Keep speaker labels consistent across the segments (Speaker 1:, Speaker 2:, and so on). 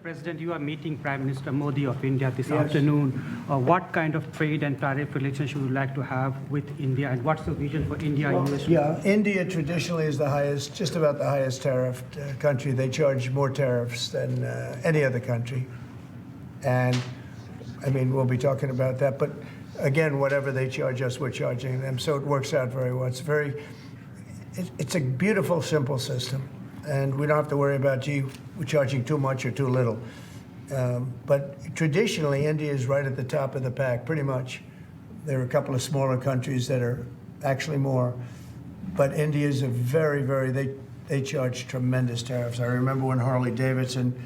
Speaker 1: Mr. President, you are meeting Prime Minister Modi of India this afternoon. What kind of trade and tariff relations would you like to have with India, and what's the vision for India?
Speaker 2: India traditionally is the highest, just about the highest tariffed country. They charge more tariffs than any other country. And, I mean, we'll be talking about that. But, again, whatever they charge us, we're charging them. So it works out very well. It's a beautiful, simple system. And we don't have to worry about, gee, we're charging too much or too little. But traditionally, India is right at the top of the pack, pretty much. There are a couple of smaller countries that are actually more. But India is a they charge tremendous tariffs. I remember when Harley-Davidson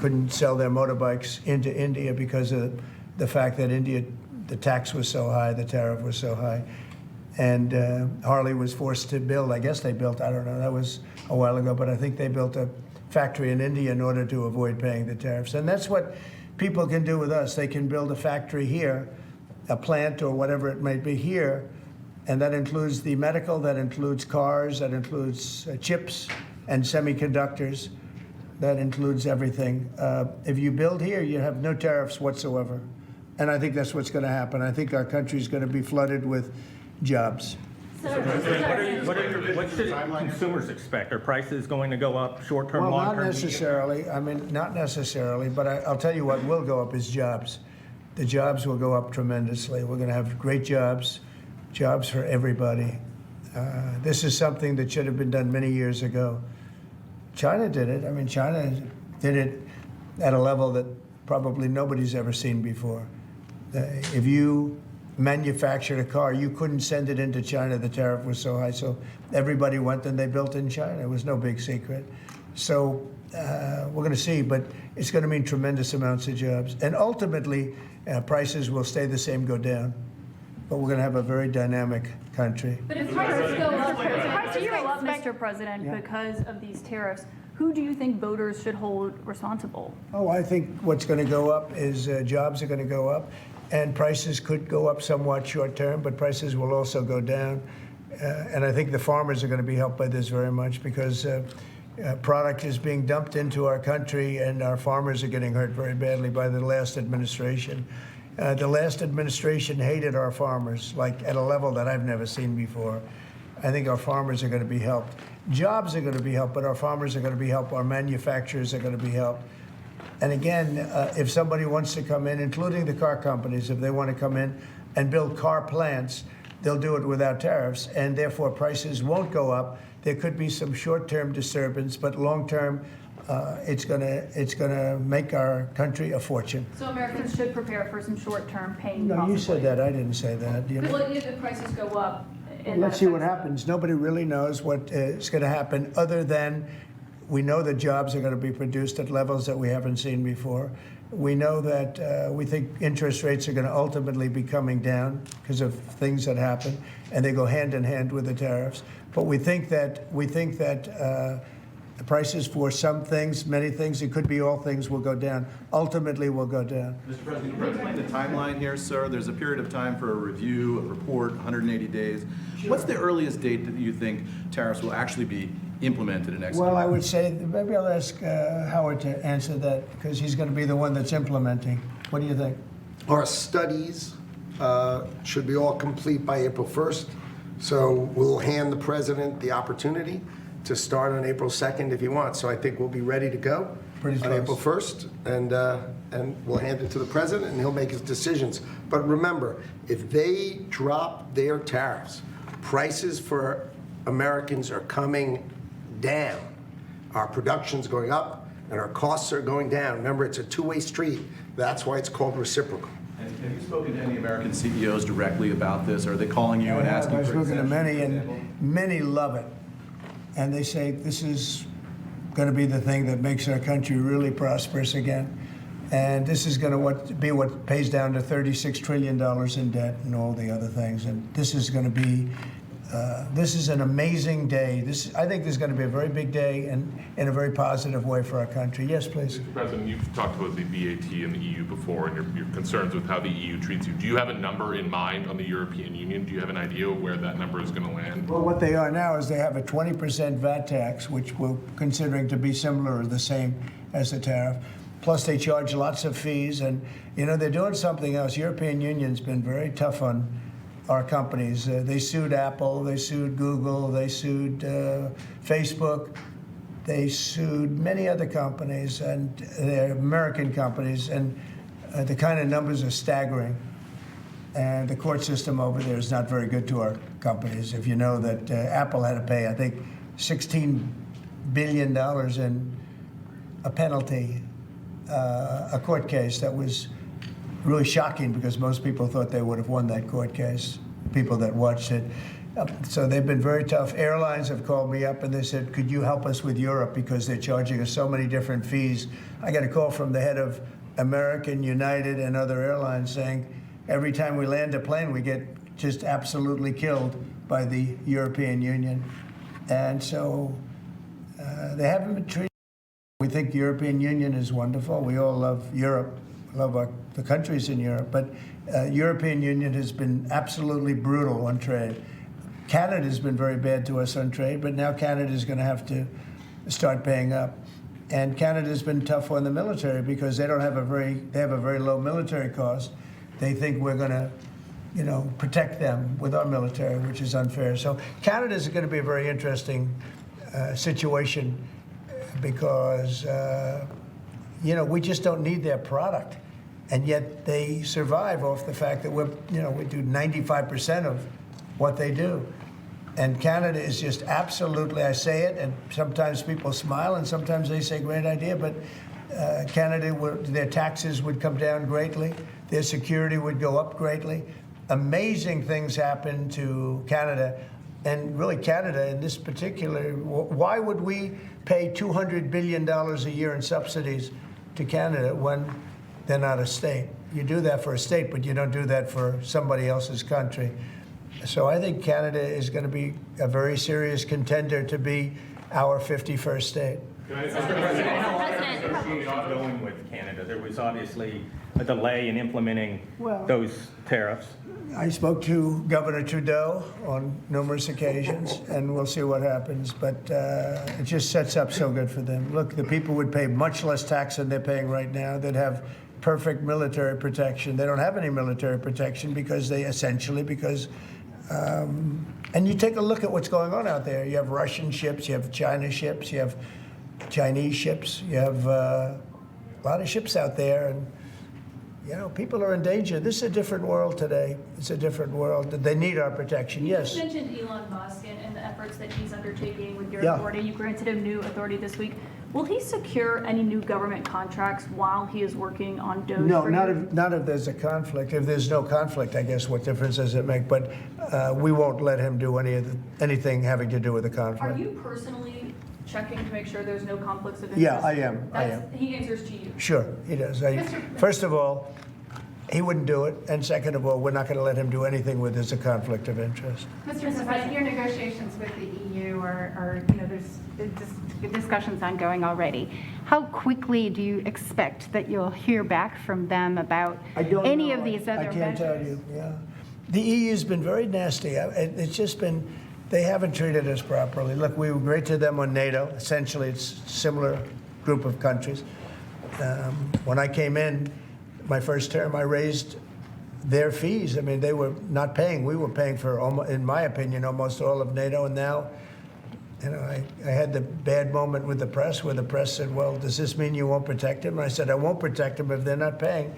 Speaker 2: couldn't sell their motorbikes into India because of the fact that India, the tax was so high, the tariff was so high. And Harley was forced to build, I guess they built, I don't know, that was a while ago, but I think they built a factory in India in order to avoid paying the tariffs. And that's what people can do with us. They can build a factory here, a plant or whatever it might be here, and that includes the medical, that includes cars, that includes chips and semiconductors, that includes everything. If you build here, you have no tariffs whatsoever. And I think that's what's going to happen. I think our country is going to be flooded with jobs.
Speaker 3: What should consumers expect? Are prices going to go up short-term,
Speaker 2: well,
Speaker 3: long-term?
Speaker 2: Not necessarily. I mean, not necessarily. But I'll tell you what will go up is jobs. The jobs will go up tremendously. We're going to have great jobs for everybody. This is something that should have been done many years ago. China did it. I mean, China did it at a level that probably nobody's ever seen before. If you manufactured a car, you couldn't send it into China. The tariff was so high. So everybody went and they built in China. It was no big secret. So we're going to see, but it's going to mean tremendous amounts of jobs. And ultimately, prices will stay the same, go down. But we're going to have a very dynamic country.
Speaker 4: But if prices go up, Mr. President, because of these tariffs, who do you think voters should hold responsible?
Speaker 2: Oh, I think what's going to go up is jobs are going to go up, and prices could go up somewhat short term, but prices will also go down. And I think the farmers are going to be helped by this very much because product is being dumped into our country, and our farmers are getting hurt very badly by the last administration. The last administration hated our farmers, like at a level that I've never seen before. I think our farmers are going to be helped. Jobs are going to be helped, but our farmers are going to be helped. Our manufacturers are going to be helped. And again, if somebody wants to come in, including the car companies, if they want to come in and build car plants, they'll do it without tariffs, and therefore prices won't go up. There could be some short-term disturbance, but long-term, it's gonna make our country a fortune.
Speaker 4: So Americans should prepare for some short-term pain.
Speaker 2: No,
Speaker 4: possibly.
Speaker 2: you said that. I didn't say that.
Speaker 4: Well, if the prices go up.
Speaker 2: Let's see what happens. Nobody really knows what is going to happen other than we know that jobs are going to be produced at levels that we haven't seen before. We know that we think interest rates are going to ultimately be coming down because of things that happen, and they go hand in hand with the tariffs. But we think that the prices for some things, many things, it could be all things, will go down. Ultimately, will go down.
Speaker 5: Mr. President, can you explain the timeline here, sir? There's a period of time for a review, a report, 180 days. Sure. What's the earliest date that you think tariffs will actually be implemented and executed?
Speaker 2: Well, I would say, maybe I'll ask Howard to answer that because he's going to be the one that's implementing. What do you think?
Speaker 6: Our studies should be all complete by April 1st. So we'll hand the president the opportunity to start on April 2nd if he wants. So I think we'll be ready to go on April 1st, and we'll hand it to the president, and he'll make his decisions. But remember, if they drop their tariffs, prices for Americans are coming down. Our production's going up, and our costs are going down. Remember, it's a two-way street. That's why it's called reciprocal.
Speaker 5: And have you spoken to any American CEOs directly about this? Are they calling you and asking for
Speaker 2: I've spoken to many,
Speaker 5: example?
Speaker 2: and many love it. And they say this is going to be the thing that makes our country really prosperous again. And this is going to be what pays down to $36 trillion in debt and all the other things. And this is going to be, this is an amazing day. I think this is going to be a very big day and in a very positive way for our country. Yes, please.
Speaker 7: Mr. President, you've talked about the VAT and the EU before and your concerns with how the EU treats you. Do you have a number in mind on the European Union? Do you have an idea where that number is going to land?
Speaker 2: Well, what they are now is they have a 20% VAT tax, which we're considering to be similar or the same as a tariff. Plus, they charge lots of fees, and they're doing something else. European Union's been very tough on our companies. They sued Apple, they sued Google, they sued Facebook, they sued many other companies, and they're American companies, and the kind of numbers are staggering. And the court system over there is not very good to our companies. If you know that Apple had to pay, I think, $16 billion in a penalty, a court case that was really shocking because most people thought they would have won that court case, people that watched it. So they've been very tough. Airlines have called me up and they said, could you help us with Europe because they're charging us so many different fees. I got a call from the head of American, United, and other airlines saying, every time we land a plane, we get just absolutely killed by the European Union. And so they haven't been treated. We think the European Union is wonderful. We all love Europe, love the countries in Europe. But European Union has been absolutely brutal on trade. Canada's been very bad to us on trade, but now Canada's going to have to start paying up. And Canada's been tough on the military because they have a very low military cost. They think we're going to, protect them with our military, which is unfair. So Canada's going to be a very interesting situation because, we just don't need their product. And yet they survive off the fact that we do 95% of what they do. And Canada is just absolutely, I say it, and sometimes people smile and sometimes they say, great idea, but Canada, their taxes would come down greatly. Their security would go up greatly. Amazing things happen to Canada. And really Canada in this particular, why would we pay $200 billion a year in subsidies to Canada when they're not a state? You do that for a state, but you don't do that for somebody else's country. So I think Canada is going to be a very serious contender to be our 51st state.
Speaker 3: How long are negotiations going with Canada? There was obviously a delay in implementing those tariffs.
Speaker 2: I spoke to Governor Trudeau on numerous occasions, and we'll see what happens. But it just sets up so good for them. Look, the people would pay much less tax than they're paying right now. They'd have perfect military protection. They don't have any military protection because and you take a look at what's going on out there. You have Russian ships, you have China ships, you have Chinese ships, you have a lot of ships out there, and people are in danger. This is a different world today. It's a different world. They need our protection, yes.
Speaker 4: You mentioned Elon Musk and the efforts that he's undertaking with your
Speaker 2: Yeah.
Speaker 4: authority. You granted him new authority this week. Will he secure any new government contracts while he is working on DOGE?
Speaker 2: No,
Speaker 4: for
Speaker 2: not
Speaker 4: you?
Speaker 2: if there's a conflict. If there's no conflict, I guess what difference does it make? But we won't let him do anything having to do with the conflict.
Speaker 4: Are you personally checking to make sure there's no conflicts of interest?
Speaker 2: Yeah, I am.
Speaker 4: He answers to you.
Speaker 2: Sure, he does. First of all, he wouldn't do it. And second of all, we're not going to let him do anything where there's a conflict of interest.
Speaker 8: Mr. President, your negotiations with the EU there's discussions ongoing already. How quickly do you expect that you'll hear back from them about any of these other
Speaker 2: I can't
Speaker 8: measures?
Speaker 2: tell you, yeah. The EU's been very nasty. It's just been, they haven't treated us properly. Look, we were great to them on NATO. Essentially, it's a similar group of countries. When I came in, my first term, I raised their fees. I mean, they were not paying. We were paying for, in my opinion, almost all of NATO. And now, I had the bad moment with the press where the press said, well, does this mean you won't protect them? And I said, I won't protect them if they're not paying.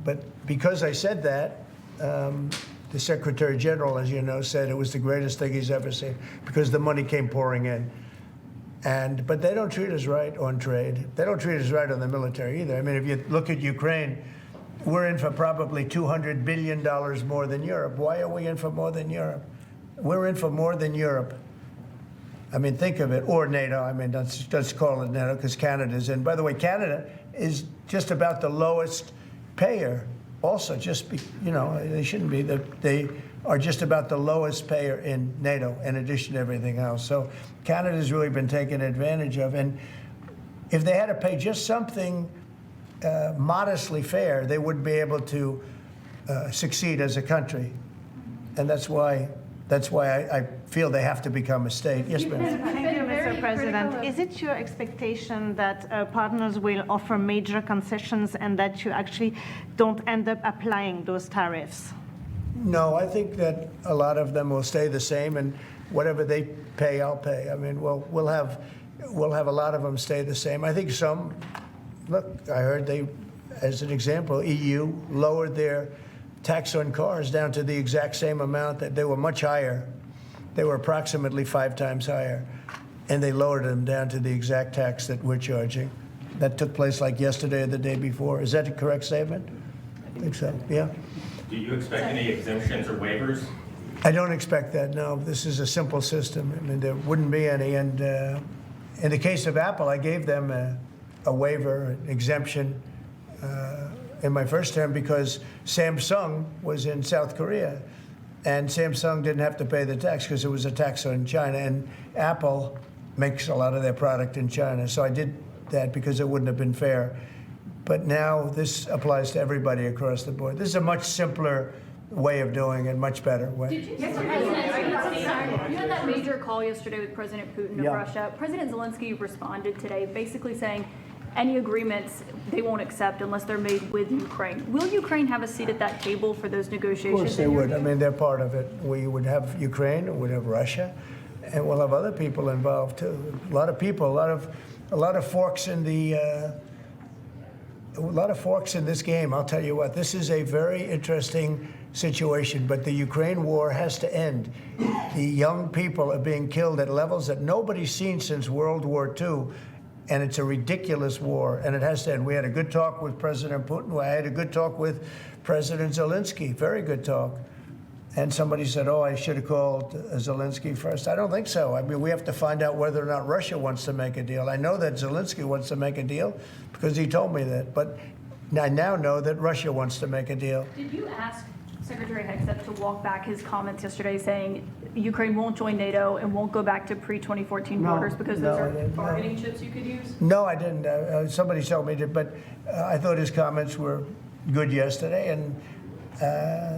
Speaker 2: But because I said that, the Secretary General, as you know, said it was the greatest thing he's ever seen because the money came pouring in. But they don't treat us right on trade. They don't treat us right on the military either. I mean, if you look at Ukraine, we're in for probably $200 billion more than Europe. Why are we in for more than Europe? We're in for more than Europe. I mean, think of it, or NATO. I mean, let's call it NATO because Canada's in. By the way, Canada is just about the lowest payer. Also, they shouldn't be. They are just about the lowest payer in NATO, in addition to everything else. So Canada's really been taken advantage of. And if they had to pay just something modestly fair, they wouldn't be able to succeed as a country. And that's why That's why I feel they have to become a state. Yes, ma'am.
Speaker 9: Thank you,
Speaker 4: very
Speaker 9: Mr. President.
Speaker 4: critical of-
Speaker 9: Is it your expectation that partners will offer major concessions and that you actually don't end up applying those tariffs?
Speaker 2: No, I think that a lot of them will stay the same, and whatever they pay, I'll pay. I mean, we'll have a lot of them stay the same. I think some, look, I heard they, as an example, EU lowered their tax on cars down to the exact same amount that they were much higher. They were approximately 5 times higher, and they lowered them down to the exact tax that we're charging. That took place like yesterday or the day before. Is that a correct statement? I think so, yeah.
Speaker 3: Do you expect any exemptions or waivers?
Speaker 2: I don't expect that, no. This is a simple system. I mean, there wouldn't be any. And in the case of Apple, I gave them a waiver, an exemption in my first term because Samsung was in South Korea. And Samsung didn't have to pay the tax because it was a tax on China. And Apple makes a lot of their product in China. So I did that because it wouldn't have been fair. But now this applies to everybody across the board. This is a much simpler way of doing it, much better way.
Speaker 4: You had that major call yesterday with President Putin of
Speaker 2: Yeah.
Speaker 4: Russia. President Zelensky responded today basically saying any agreements they won't accept unless they're made with Ukraine. Will Ukraine have a seat at that table for those
Speaker 2: Of
Speaker 4: negotiations?
Speaker 2: course they
Speaker 4: in your
Speaker 2: would. I
Speaker 4: view?
Speaker 2: mean, they're part of it. We would have Ukraine, we'd have Russia, and we'll have other people involved too. A lot of people, a lot of forks in the, a lot of forks in this game. I'll tell you what, this is a very interesting situation, but the Ukraine war has to end. The young people are being killed at levels that nobody's seen since World War II. And it's a ridiculous war, and it has to end. We had a good talk with President Putin. I had a good talk with President Zelensky, very good talk. And somebody said, oh, I should have called Zelensky first. I don't think so. I mean, we have to find out whether or not Russia wants to make a deal. I know that Zelensky wants to make a deal because he told me that. But I now know that Russia wants to make a deal.
Speaker 4: Did you ask Secretary Hegseth to walk back his comments yesterday saying Ukraine won't join NATO and won't go back to pre-2014
Speaker 2: No,
Speaker 4: borders because
Speaker 2: no,
Speaker 4: those
Speaker 2: I
Speaker 4: are
Speaker 2: didn't, no.
Speaker 4: bargaining chips you could use?
Speaker 2: No, I didn't. Somebody told me to, but I thought his comments were good yesterday, and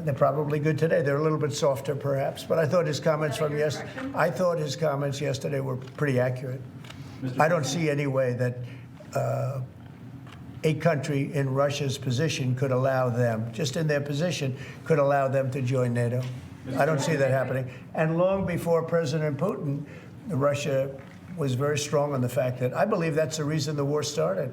Speaker 2: they're probably good today. They're a little bit softer, perhaps, but I thought his comments from yesterday. I thought his comments yesterday were pretty accurate. I don't see any way that a country in Russia's position could allow them, just in their position, could allow them to join NATO. I don't see that happening. And long before President Putin, Russia was very strong on the fact that I believe that's the reason the war started,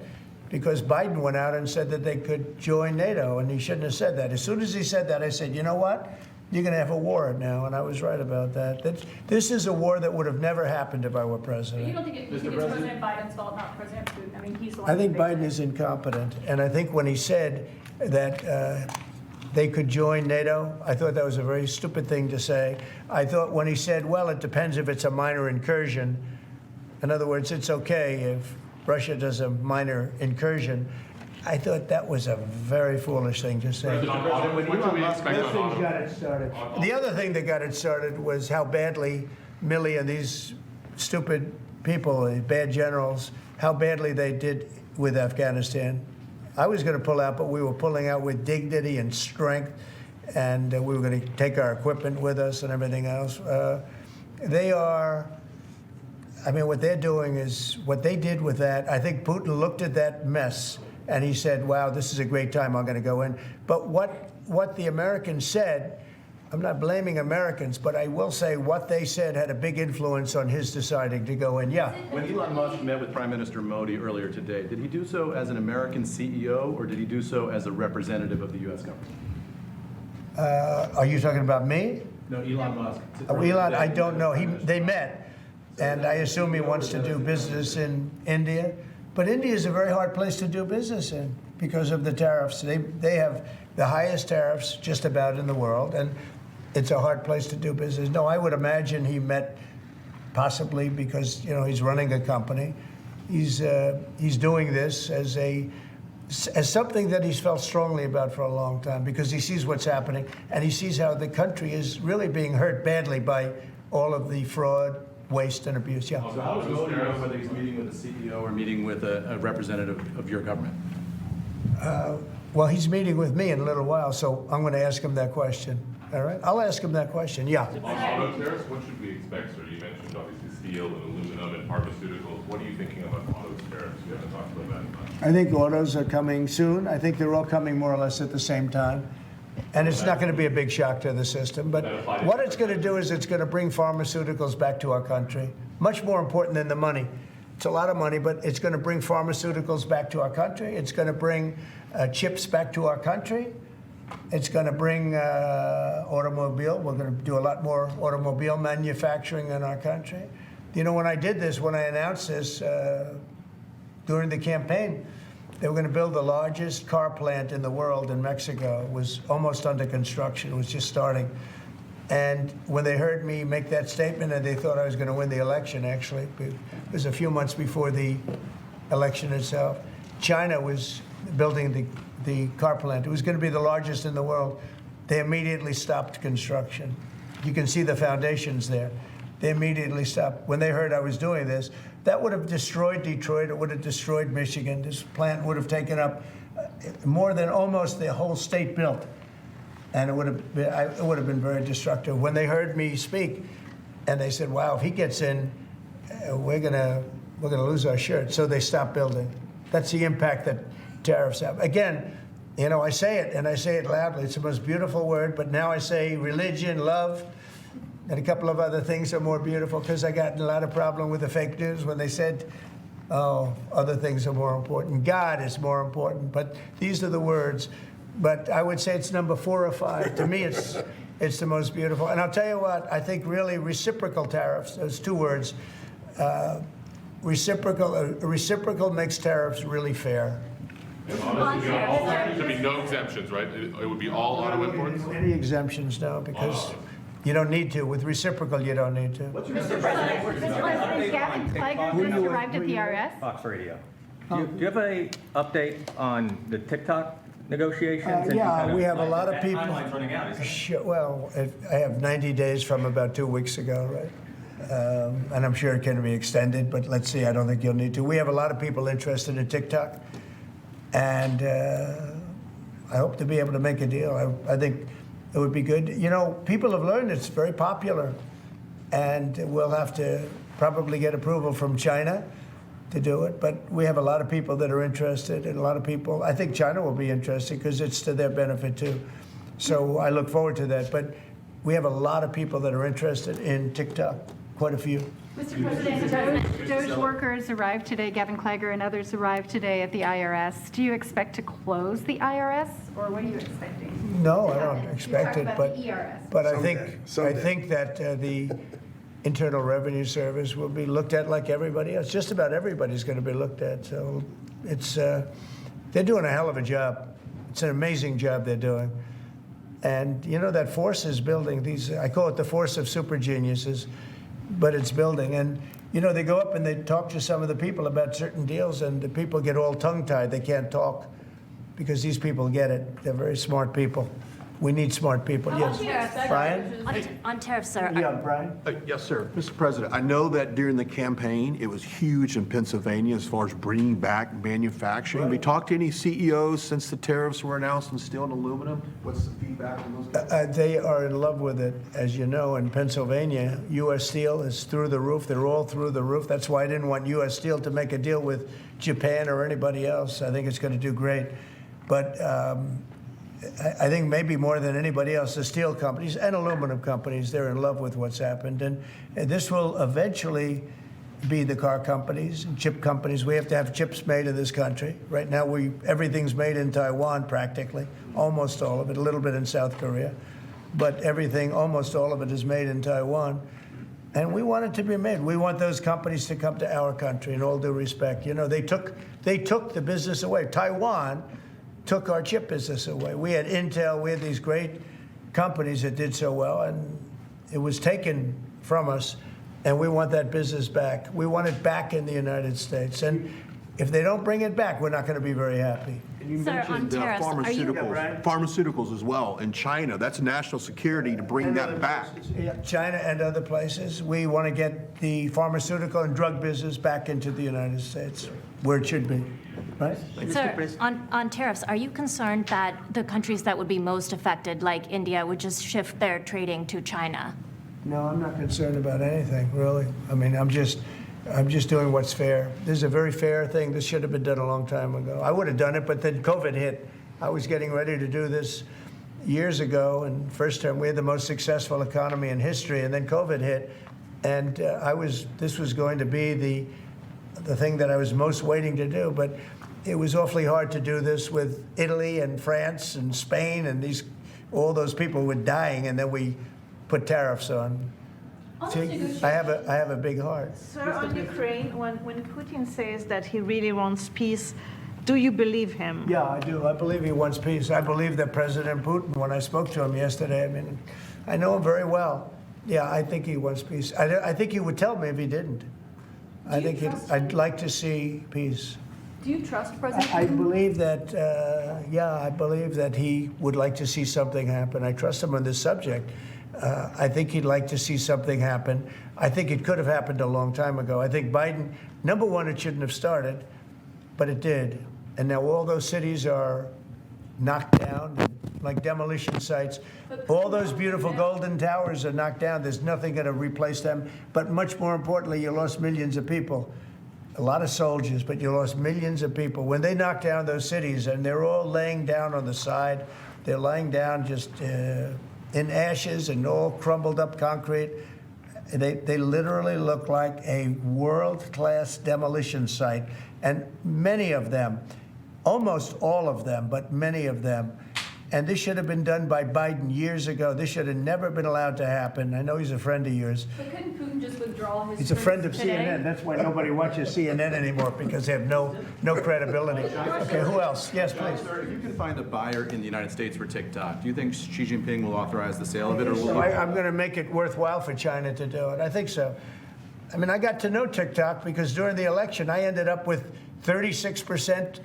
Speaker 2: because Biden went out and said that they could join NATO, and he shouldn't have said that. As soon as he said that, I said, you know what? You're going to have a war now, and I was right about that. This is a war that would have never happened if I were
Speaker 4: But
Speaker 2: president.
Speaker 4: you don't think it's President Biden's fault, not President Putin? I mean, he's the one.
Speaker 2: I think
Speaker 4: who made
Speaker 2: Biden
Speaker 4: it.
Speaker 2: is incompetent, and I think when he said that they could join NATO, I thought that was a very stupid thing to say. I thought when he said, well, it depends if it's a minor incursion. In other words, it's okay if Russia does a minor incursion. I thought that was a very foolish thing to say.
Speaker 7: When can we expect on auto?
Speaker 2: Got it started. The other thing that got it started was how badly Milley and these stupid people, these bad generals, how badly they did with Afghanistan. I was going to pull out, but we were pulling out with dignity and strength, and we were going to take our equipment with us and everything else. They are, I mean, what they're doing is, what they did with that, I think Putin looked at that mess and he said, wow, this is a great time, I'm going to go in. But what the Americans said, I'm not blaming Americans, but I will say what they said had a big influence on his deciding to go in. Yeah.
Speaker 5: When Elon Musk met with Prime Minister Modi earlier today, did he do so as an American CEO or did he do so as a representative of the U.S. government?
Speaker 2: Are you talking about me?
Speaker 5: No, Elon Musk.
Speaker 2: Elon, I don't know. They met, and I assume he wants to do business in India. But India is a very hard place to do business in because of the tariffs. They have the highest tariffs just about in the world, and it's a hard place to do business. No, I would imagine he met possibly because, you know, he's running a company. He's doing this as something that he's felt strongly about for a long time because he sees what's happening and he sees how the country is really being hurt badly by all of the fraud, waste, and abuse. Yeah.
Speaker 5: So how does Modi know whether he's meeting with a CEO or meeting with a representative of your government?
Speaker 2: Well, he's meeting with me in a little while, so I'm going to ask him that question. All right, I'll ask him that question, yeah.
Speaker 7: On auto tariffs, what should we expect, sir? You mentioned obviously steel and aluminum and pharmaceuticals. What are you thinking about auto tariffs? We haven't talked about that much.
Speaker 2: I think autos are coming soon. I think they're all coming more or less at the same time. And it's not going to be a big shock to the system. But what it's going to do is it's going to bring pharmaceuticals back to our country. Much more important than the money. It's a lot of money, but it's going to bring pharmaceuticals back to our country. It's going to bring chips back to our country. It's going to bring automobile. We're going to do a lot more automobile manufacturing in our country. You know, when I did this, when I announced this during the campaign, they were going to build the largest car plant in the world in Mexico. It was almost under construction. It was just starting. And when they heard me make that statement, and they thought I was going to win the election, actually, it was a few months before the election itself, China was building the car plant. It was going to be the largest in the world. They immediately stopped construction. You can see the foundations there. They immediately stopped. When they heard I was doing this, that would have destroyed Detroit. It would have destroyed Michigan. This plant would have taken up more than almost the whole state built. And it would have been very destructive. When they heard me speak, and they said, wow, if he gets in, we're gonna lose our shirt. So they stopped building. That's the impact that tariffs have. Again, you know, I say it, and I say it loudly. It's the most beautiful word, but now I say religion, love, and a couple of other things are more beautiful, because I got in a lot of problem with the fake news when they said, oh, other things are more important. God is more important, but these are the words. But I would say it's number 4 or 5. To me, it's the most beautiful. And I'll tell you what, I think really reciprocal tariffs, those 2 words, reciprocal makes tariffs really fair.
Speaker 7: There should be no exemptions, right? It would be all auto imports?
Speaker 2: Any exemptions now, because you don't need to. With reciprocal, you don't need to.
Speaker 8: Mr. President, Gavin Clegg just arrived at the IRS.
Speaker 3: Fox Radio. Do you have a update on the TikTok negotiations? And
Speaker 2: Yeah,
Speaker 3: kind of-
Speaker 2: we have a lot of
Speaker 3: that
Speaker 2: people.
Speaker 3: Timeline's running out, isn't it?
Speaker 2: Sure, well, I have 90 days from about 2 weeks ago, right? And I'm sure it can be extended, but let's see, I don't think you'll need to. We have a lot of people interested in TikTok, and I hope to be able to make a deal. I think it would be good. You know, people have learned it's very popular, and we'll have to probably get approval from China to do it, but we have a lot of people that are interested, and a lot of people, I think China will be interested because it's to their benefit too. So I look forward to that, but we have a lot of people that are interested in TikTok, quite a few.
Speaker 8: Mr. President, Doge workers arrived today, Gavin Clegg and others arrived today at the IRS. Do you expect to close the IRS, or what are you expecting?
Speaker 2: No, I don't expect it,
Speaker 8: Talk about the ERS.
Speaker 2: but I
Speaker 6: Someday.
Speaker 2: think that the Internal Revenue Service will be looked at like everybody else. Just about everybody's going to be looked at. So it's they're doing a hell of a job. It's an amazing job they're doing. And you know, that force is building these, I call it the force of super geniuses, but it's building. And you know, they go up and they talk to some of the people about certain deals, and the people get all tongue-tied. They can't talk because these people get it. They're very smart people. We need smart people. Yes. Brian?
Speaker 10: On tariffs, sir.
Speaker 2: Yeah, Brian?
Speaker 11: Yes, sir. Mr. President, I know that during the campaign, it was huge in Pennsylvania as far as bringing back manufacturing. Have we talked to any CEOs since the tariffs were announced on steel and aluminum? What's the feedback from those guys?
Speaker 2: They are in love with it. As you know, in Pennsylvania, U.S. Steel is through the roof. They're all through the roof. That's why I didn't want U.S. Steel to make a deal with Japan or anybody else. I think it's going to do great. But I think maybe more than anybody else, the steel companies and aluminum companies, they're in love with what's happened. And this will eventually be the car companies and chip companies. We have to have chips made in this country. Right now, everything's made in Taiwan practically, almost all of it, a little bit in South Korea. But everything, almost all of it is made in Taiwan. And we want it to be made. We want those companies to come to our country, in all due respect. You know, they took the business away. Taiwan took our chip business away. We had Intel, we had these great companies that did so well, and it was taken from us, and we want that business back. We want it back in the United States. And if they don't bring it back, we're not going to be very happy.
Speaker 11: And you
Speaker 10: Sir, on
Speaker 11: mentioned
Speaker 10: tariffs, are you-
Speaker 11: pharmaceuticals as well in China. That's national security to bring that back.
Speaker 2: Yeah, China and other places. We want to get the pharmaceutical and drug business back into the United States, where it should be. right?
Speaker 10: Sir, on tariffs, are you concerned that the countries that would be most affected, like India, would just shift their trading to China?
Speaker 2: No, I'm not concerned about anything, really. I mean, I'm just doing what's fair. This is a very fair thing. This should have been done a long time ago. I would have done it, but then COVID hit. I was getting ready to do this years ago, and first term we had the most successful economy in history, and then COVID hit, and this was going to be the thing that I was most waiting to do, but it was awfully hard to do this with Italy and France and Spain, and all those people were dying, and then we put tariffs on. I have a big heart.
Speaker 9: Sir, on Ukraine, when Putin says that he really wants peace, do you believe him?
Speaker 2: Yeah, I do. I believe he wants peace. I believe that President Putin, when I spoke to him yesterday, I mean, I know him very well. Yeah, I think he wants peace. I think he would tell me if he didn't. I'd like to see peace.
Speaker 4: Do you trust President
Speaker 2: I
Speaker 4: Putin?
Speaker 2: believe that, I believe that he would like to see something happen. I trust him on this subject. I think he'd like to see something happen. I think it could have happened a long time ago. I think Biden, number one, it shouldn't have started, but it did. And now all those cities are knocked down, like demolition sites. All those beautiful golden towers are knocked down. There's nothing going to replace them. But much more importantly, you lost millions of people. A lot of soldiers, but you lost millions of people. When they knocked down those cities, and they're all laying down on the side, they're laying down just in ashes and all crumbled up concrete. They literally look like a world-class demolition site. And many of them, almost all of them, but many of them, and this should have been done by Biden years ago. This should have never been allowed to happen. I know he's a friend of yours.
Speaker 4: But couldn't Putin just withdraw his
Speaker 2: He's a friend of
Speaker 4: troops today?
Speaker 2: CNN. That's why nobody watches CNN anymore, because they have no credibility. Okay, who else? Yes, please.
Speaker 5: Sir, if you can find a buyer in the United States for TikTok, do you think Xi Jinping will authorize the sale of it, or will he?
Speaker 2: I'm going to make it worthwhile for China to do it. I think so. I mean, I got to know TikTok because during the election, I ended up with 36%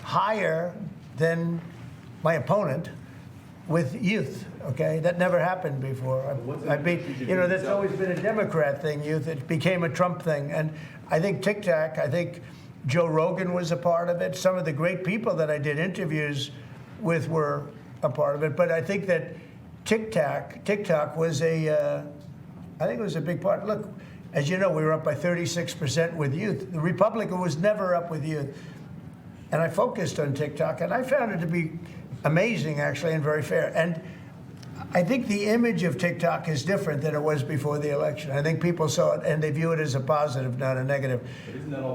Speaker 2: higher than my opponent with youth, okay? That never happened before. That's always been a Democrat thing, youth. It became a Trump thing. And I think TikTok, I think Joe Rogan was a part of it. Some of the great people that I did interviews with were a part of it. But I think that TikTok was I think it was a big part. Look, as you know, we were up by 36% with youth. The Republican was never up with youth. And I focused on TikTok, and I found it to be amazing, actually, and very fair. And I think the image of TikTok is different than it was before the election. I think people saw it, and they view it as a positive, not a negative.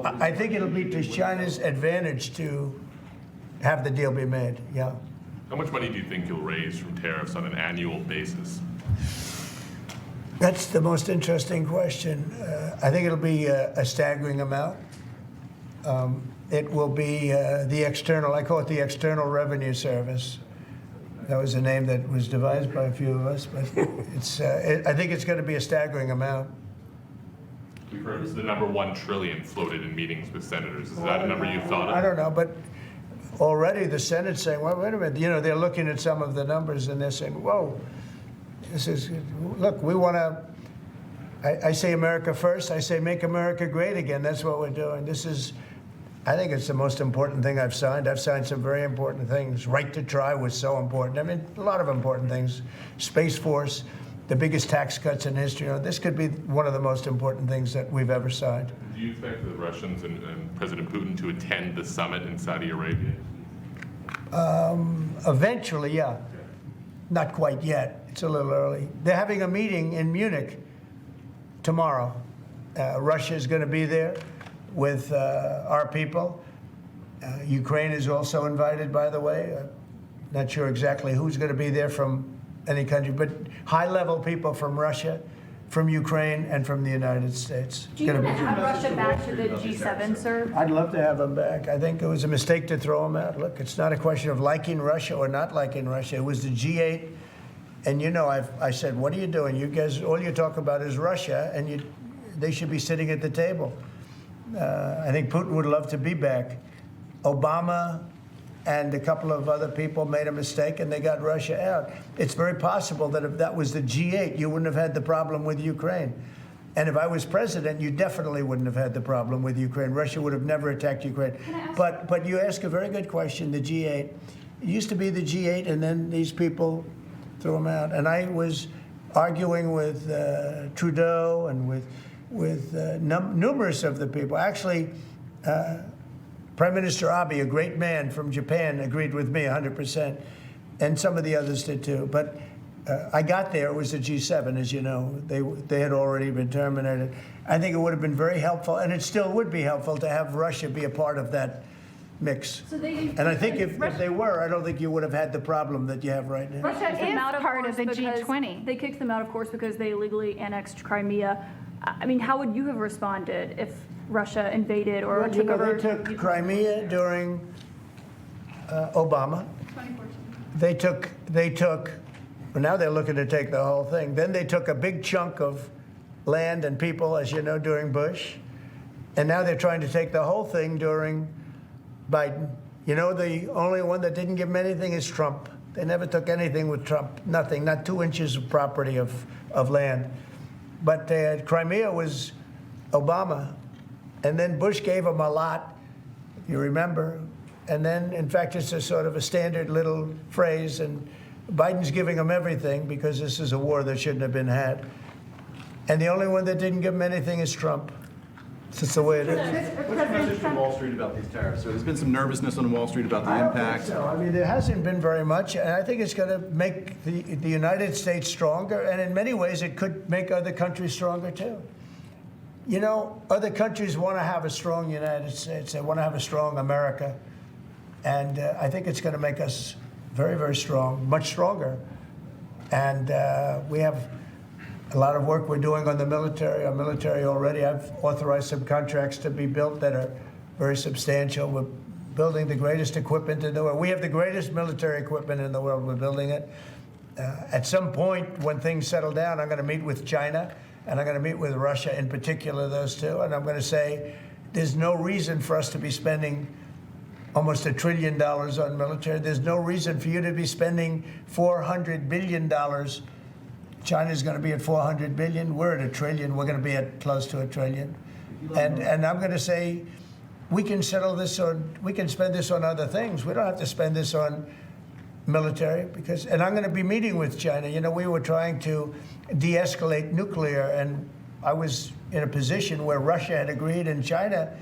Speaker 2: I think it'll be to China's advantage to have the deal be made, yeah.
Speaker 7: How much money do you think you'll raise from tariffs on an annual basis?
Speaker 2: That's the most interesting question. I think it'll be a staggering amount. It will be the external, I call it the External Revenue Service. That was a name that was devised by a few of us, but I think it's going to be a staggering amount.
Speaker 7: We've heard the number 1 trillion floated in meetings with senators. Is that a number you've thought of?
Speaker 2: I don't know, but already the Senate's saying, well, wait a minute, they're looking at some of the numbers and they're saying, whoa, look, we want to, I say America first, I say make America great again. That's what we're doing. I think it's the most important thing I've signed. I've signed some very important things. Right to try was so important. I mean, a lot of important things. Space Force, the biggest tax cuts in history. This could be one of the most important things that we've ever signed.
Speaker 7: Do you expect the Russians and President Putin to attend the summit in Saudi Arabia?
Speaker 2: Eventually, yeah. Not quite yet. It's a little early. They're having a meeting in Munich tomorrow. Russia is going to be there with our people. Ukraine is also invited, by the way. Not sure exactly who's going to be there from any country, but high-level people from Russia, from Ukraine, and from the United States.
Speaker 4: Do you want to have Russia back to the G7, sir?
Speaker 2: I'd love to have them back. I think it was a mistake to throw them out. Look, it's not a question of liking Russia or not liking Russia. It was the G8, and I said, what are you doing? You guys, all you talk about is Russia, and they should be sitting at the table. I think Putin would love to be back. Obama and a couple of other people made a mistake and they got Russia out. It's very possible that if that was the G8, you wouldn't have had the problem with Ukraine. And if I was president, you definitely wouldn't have had the problem with Ukraine. Russia would have never attacked Ukraine. But you ask a very good question, the G8. It used to be the G8, and then these people threw them out. And I was arguing with Trudeau and with numerous of the people. Actually, Prime Minister Abe, a great man from Japan, agreed with me 100%, and some of the others did too. But I got there, it was the G7, as you know. They had already been terminated. I think it would have been very helpful, and it still would be helpful to have Russia be a part of that mix. And I think if they were, I don't think you would have had the problem that you have right now.
Speaker 8: Russia is part of the G20.
Speaker 4: They kicked them out, of course, because they illegally annexed Crimea. I mean, how would you have responded if Russia invaded or took over?
Speaker 2: They took Crimea during Obama.
Speaker 4: 2014.
Speaker 2: They took, well, now they're looking to take the whole thing. Then they took a big chunk of land and people, as you know, during Bush. And now they're trying to take the whole thing during Biden. You know, the only one that didn't give them anything is Trump. They never took anything with Trump, nothing, not 2 inches of property of land. But Crimea was Obama. And then Bush gave them a lot, if you remember. And then, in fact, it's a sort of a standard little phrase. And Biden's giving them everything because this is a war that shouldn't have been had. And the only one that didn't give them anything is Trump. It's just the way it is.
Speaker 5: What's the message from Wall Street about these tariffs? So there's been some nervousness on Wall Street about the impact.
Speaker 2: So, I mean, there hasn't been very much, and I think it's going to make the United States stronger, and in many ways it could make other countries stronger too. You know, other countries want to have a strong United States. They want to have a strong America, and I think it's going to make us very, very strong, much stronger. And we have a lot of work we're doing on the military. Our military already, I've authorized some contracts to be built that are very substantial. We're building the greatest equipment in the world. We have the greatest military equipment in the world. We're building it. At some point, when things settle down, I'm going to meet with China, and I'm going to meet with Russia, in particular, those two. And I'm going to say, there's no reason for us to be spending almost $1 trillion on military. There's no reason for you to be spending $400 billion. China's going to be at 400 billion. We're at $1 trillion. We're going to be at close to $1 trillion. And I'm going to say, we can settle this on, we can spend this on other things. We don't have to spend this on military because, and I'm going to be meeting with China. You know, we were trying to de-escalate nuclear, and I was in a position where Russia had agreed and China